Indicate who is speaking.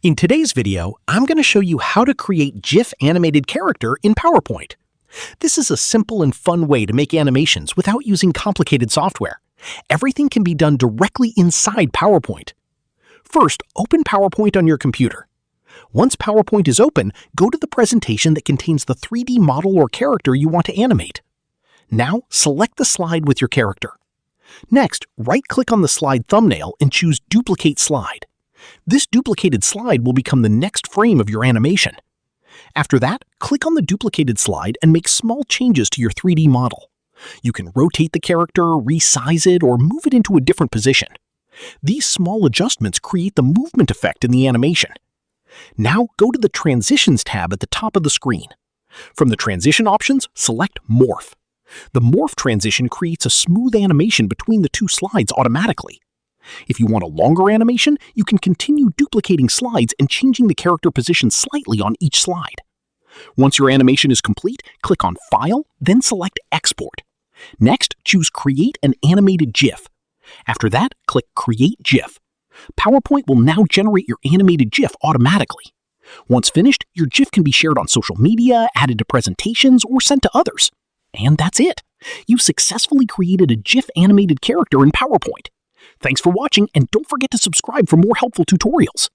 Speaker 1: In today's video, I'm going to show you how to create GIF animated character in PowerPoint. This is a simple and fun way to make animations without using complicated software. Everything can be done directly inside PowerPoint. First, open PowerPoint on your computer. Once PowerPoint is open, go to the presentation that contains the 3D model or character you want to animate. Now, select the slide with your character. Next, right-click on the slide thumbnail and choose Duplicate Slide. This duplicated slide will become the next frame of your animation. After that, click on the duplicated slide and make small changes to your 3D model. You can rotate the character, resize it, or move it into a different position. These small adjustments create the movement effect in the animation. Now go to the Transitions tab at the top of the screen. From the transition options, select Morph. The Morph transition creates a smooth animation between the two slides automatically. If you want a longer animation, you can continue duplicating slides and changing the character position slightly on each slide. Once your animation is complete, click on File, then select Export. Next, choose Create an Animated GIF. After that, click Create GIF. PowerPoint will now generate your animated GIF automatically. Once finished, your GIF can be shared on social media, added to presentations, or sent to others. And that's it. You've successfully created a GIF animated character in PowerPoint. Thanks for watching, and don't forget to subscribe for more helpful tutorials.